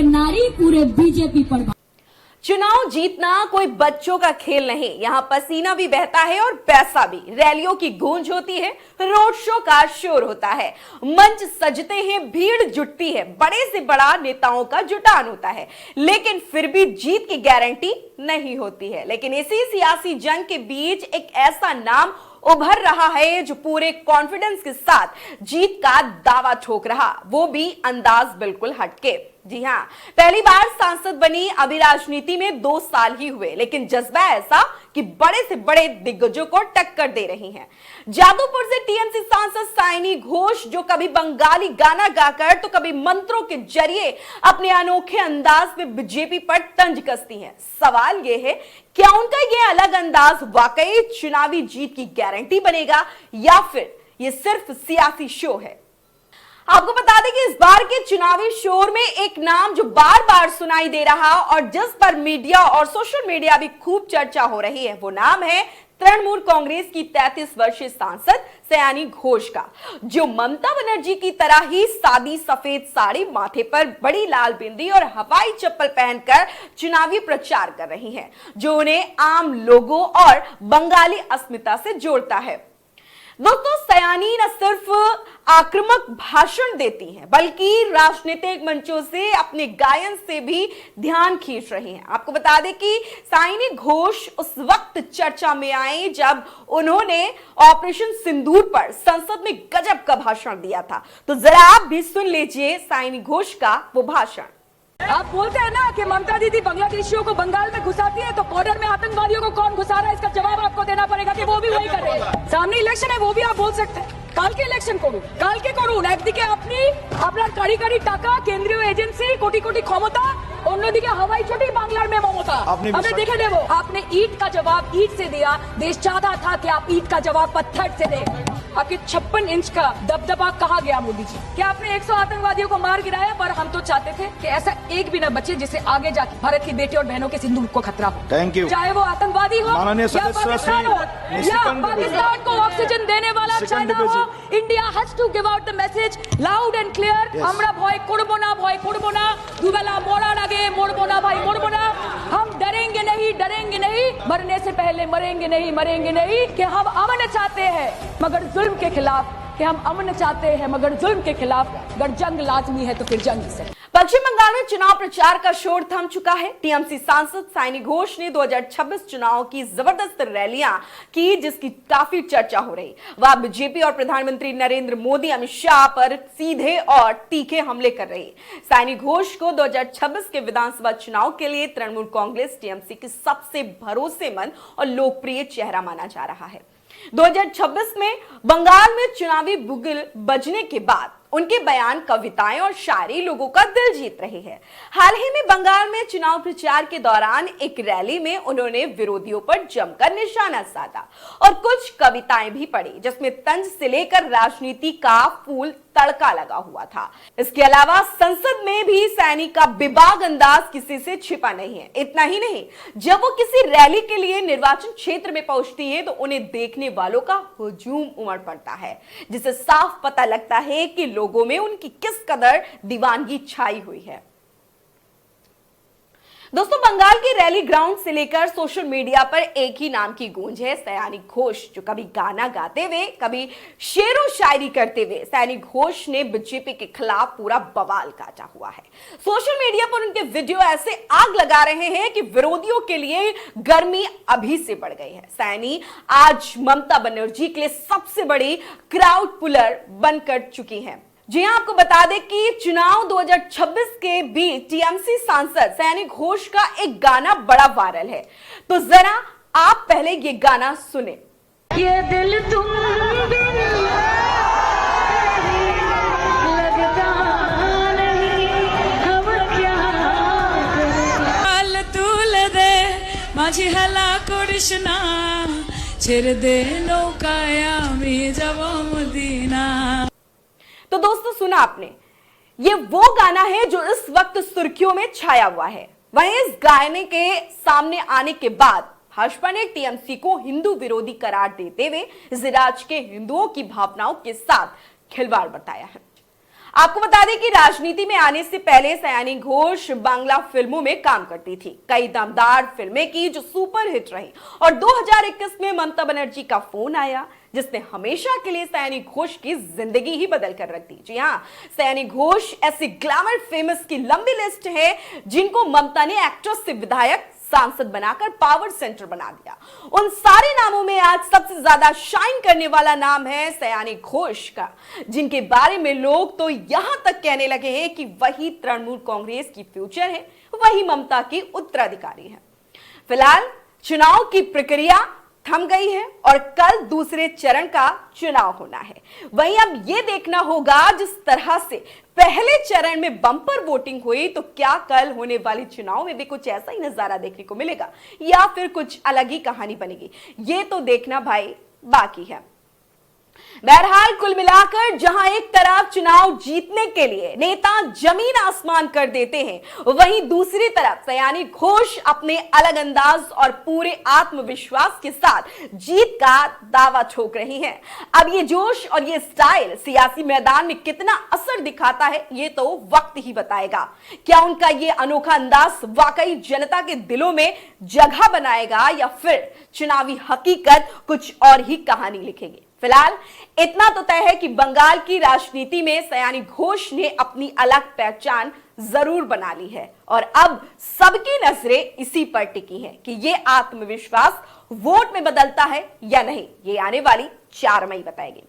नारी पूरे बीजेपी पर। चुनाव जीतना कोई बच्चों का खेल नहीं, यहाँ पसीना भी बहता है और पैसा भी। रैलियों की गूंज होती है, रोड शो का शोर होता है, मंच सजते हैं, भीड़ जुटती है, बड़े से बड़ा नेताओं का जुटान होता है, लेकिन फिर भी जीत की गारंटी नहीं होती है। लेकिन इसी सियासी जंग के बीच एक ऐसा नाम उभर रहा है जो पूरे कॉन्फिडेंस के साथ जीत का दावा ठोक रहा, वो भी अंदाज बिल्कुल हटके। जी हां, पहली बार सांसद बनी, अभी राजनीति में 2 साल ही हुए, लेकिन जज्बा ऐसा कि बड़े से बड़े दिग्गजों को टक्कर दे रही हैं। जादवपुर से टीएमसी सांसद साइनी घोष, जो कभी बंगाली गाना गाकर तो कभी मंत्रों के जरिए अपने अनोखे अंदाज में बीजेपी पर तंज कसती हैं। सवाल यह है, क्या उनका यह अलग अंदाज वाकई चुनावी जीत की गारंटी बनेगा या फिर यह सिर्फ सियासी शो है? आपको बता दें कि इस बार के चुनावी शोर में एक नाम जो बार बार सुनाई दे रहा और जिस पर मीडिया और सोशल मीडिया भी खूब चर्चा हो रही है, वो नाम है तृणमूल कांग्रेस की 33 वर्षीय सांसद सयानी घोष का, जो ममता बनर्जी की तरह ही सादी सफेद साड़ी, माथे पर बड़ी लाल बिंदी और हवाई चप्पल पहनकर चुनावी प्रचार कर रही हैं, जो उन्हें आम लोगों और बंगाली अस्मिता से जोड़ता है। दोस्तों, सयानी न सिर्फ आक्रामक भाषण देती हैं, बल्कि राजनीतिक मंचों से अपने गायन से भी ध्यान खींच रही हैं। आपको बता दें कि साइनी घोष उस वक्त चर्चा में आए जब उन्होंने ऑपरेशन सिंदूर पर संसद में गजब का भाषण दिया था। तो जरा आप भी सुन लीजिए साइनी घोष का वो भाषण। आप बोलते हैं ना कि ममता दीदी बांग्लादेशियों को बंगाल में घुसाती है, तो बॉर्डर में आतंकवादियों को कौन घुसा रहा है, इसका जवाब आपको देना पड़ेगा कि वो भी वही कर रहे हैं। सामने इलेक्शन है, वो भी आप बोल सकते हैं। কালকে ইলেকশন করুন, কালকে করুন। একদিকে আপনি আপনার কারি কারি টাকা, কেন্দ্রীয় এজেন্সি, কোটি কোটি ক্ষমতা, অন্যদিকে हवाई चोटी बांग्लार में ममता। हमने देखे देवो, आपने ईंट का जवाब ईंट से दिया। देश चाहता था कि आप ईंट का जवाब पत्थर से दें। आपके 56 इंच का दबदबा कहा गया मोदी जी? क्या आपने 100 आतंकवादियों को मार गिराया? पर हम तो चाहते थे कि ऐसा एक भी न बचे जिसे आगे जाकर भारत की बेटी और बहनों के सिंदूर को खतरा हो। Thank you. चाहे वो आतंकवादी हो या पाकिस्तान हो या पाकिस्तान को ऑक्सीजन देने वाला चाइना हो, India has to give out the message loud and clear. আমরা ভয় করব না, ভয় করব না, দুবেলা মরার আগে মরবো না ভাই, মরবো না। हम डरेंगे नहीं, मरने से पहले मरेंगे नहीं, कि हम अमन चाहते हैं मगर जुल्म के खिलाफ, कि हम अमन चाहते हैं मगर जुल्म के खिलाफ। अगर जंग लाजमी है तो फिर जंग से। पश्चिम बंगाल में चुनाव प्रचार का शोर थम चुका है। टीएमसी सांसद साइनी घोष ने 2026 चुनाव की जबरदस्त रैलियां की, जिसकी काफी चर्चा हो रही। वह बीजेपी और प्रधानमंत्री नरेंद्र मोदी, अमित शाह पर सीधे और तीखे हमले कर रही। साइनी घोष को 2026 के विधानसभा चुनाव के लिए तृणमूल कांग्रेस टीएमसी की सबसे भरोसेमंद और लोकप्रिय चेहरा माना जा रहा है। 2026 में बंगाल में चुनावी बुगल बजने के बाद उनके बयान, कविताएं और शायरी लोगों का दिल जीत रही है। हाल ही में बंगाल में चुनाव प्रचार के दौरान एक रैली में उन्होंने विरोधियों पर जमकर निशाना साधा और कुछ कविताएं भी पढ़ी, जिसमें तंज से लेकर राजनीति का फूल तड़का लगा हुआ था। इसके अलावा संसद में भी सैनी का बेबाक अंदाज किसी से छिपा नहीं है। इतना ही नहीं, जब वो किसी रैली के लिए निर्वाचन क्षेत्र में पहुंचती है तो उन्हें देखने वालों का हुजूम उमड़ पड़ता है, जिससे साफ पता लगता है कि लोगों में उनकी किस कदर दीवानगी छाई हुई है। दोस्तों, बंगाल की रैली ग्राउंड से लेकर सोशल मीडिया पर एक ही नाम की गूंज है, सयानी घोष, जो कभी गाना गाते हुए, कभी शेरो शायरी करते हुए सयानी घोष ने बीजेपी के खिलाफ पूरा बवाल काटा हुआ है। सोशल मीडिया पर उनके वीडियो ऐसे आग लगा रहे हैं कि विरोधियों के लिए गर्मी अभी से बढ़ गई है। सयानी आज ममता बनर्जी के लिए सबसे बड़ी क्राउड पुलर बनकर चुकी है। जी हां, आपको बता दें कि चुनाव 2026 के बीच टीएमसी सांसद सयानी घोष का एक गाना बड़ा वायरल है। तो जरा आप पहले ये गाना सुने। ये दिल तुम बिन लगता नहीं, अब क्या करें। तूल दे माझी हला करिस ना, ছেড়ে দে নৌকায় আমি যাব মদিনা। तो दोस्तों, सुना आपने, ये वो गाना है जो इस वक्त सुर्खियों में छाया हुआ है। वहीं इस गाने के सामने आने के बाद भाजपा ने टीएमसी को हिंदू विरोधी करार देते हुए इस राज्य के हिंदुओं की भावनाओं के साथ खिलवाड़ बताया है। आपको बता दें कि राजनीति में आने से पहले सयानी घोष बांग्ला फिल्मों में काम करती थी। कई दमदार फिल्में की जो सुपर हिट रही और 2021 में ममता बनर्जी का फोन आया जिसने हमेशा के लिए सयानी घोष की जिंदगी ही बदल कर रख दी। जी हां, सयानी घोष ऐसे ग्लैमर फेमस की लंबी लिस्ट है जिनको ममता ने एक्ट्रेस से विधायक सांसद बनाकर पावर सेंटर बना दिया। उन सारे नामों में आज सबसे ज्यादा शाइन करने वाला नाम है सयानी घोष का, जिनके बारे में लोग तो यहां तक कहने लगे हैं कि वही तृणमूल कांग्रेस की फ्यूचर है, वही ममता की उत्तराधिकारी है। फिलहाल चुनाव की प्रक्रिया थम गई है और कल दूसरे चरण का चुनाव होना है। वहीं अब यह देखना होगा जिस तरह से पहले चरण में बम्पर वोटिंग हुई तो क्या कल होने वाले चुनाव में भी कुछ ऐसा ही नजारा देखने को मिलेगा या फिर कुछ अलग ही कहानी बनेगी, ये तो देखना भाई बाकी है। बहरहाल कुल मिलाकर जहां एक तरफ चुनाव जीतने के लिए नेता जमीन आसमान कर देते हैं, वहीं दूसरी तरफ सयानी घोष अपने अलग अंदाज और पूरे आत्मविश्वास के साथ जीत का दावा ठोक रही हैं। अब ये जोश और ये स्टाइल सियासी मैदान में कितना असर दिखाता है ये तो वक्त ही बताएगा। क्या उनका ये अनोखा अंदाज वाकई जनता के दिलों में जगह बनाएगा या फिर चुनावी हकीकत कुछ और ही कहानी लिखेगी। फिलहाल इतना तो तय है कि बंगाल की राजनीति में सयानी घोष ने अपनी अलग पहचान जरूर बना ली है और अब सबकी नजरें इसी पर टिकी हैं कि ये आत्मविश्वास वोट में बदलता है या नहीं, ये आने वाली 4 मई बताएगी।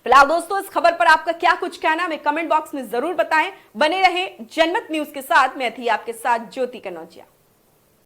फिलहाल दोस्तों, इस खबर पर आपका क्या कुछ कहना है कमेंट बॉक्स में जरूर बताएं। बने रहें जनमत न्यूज के साथ। मैं थी आपके साथ ज्योति कनौजिया।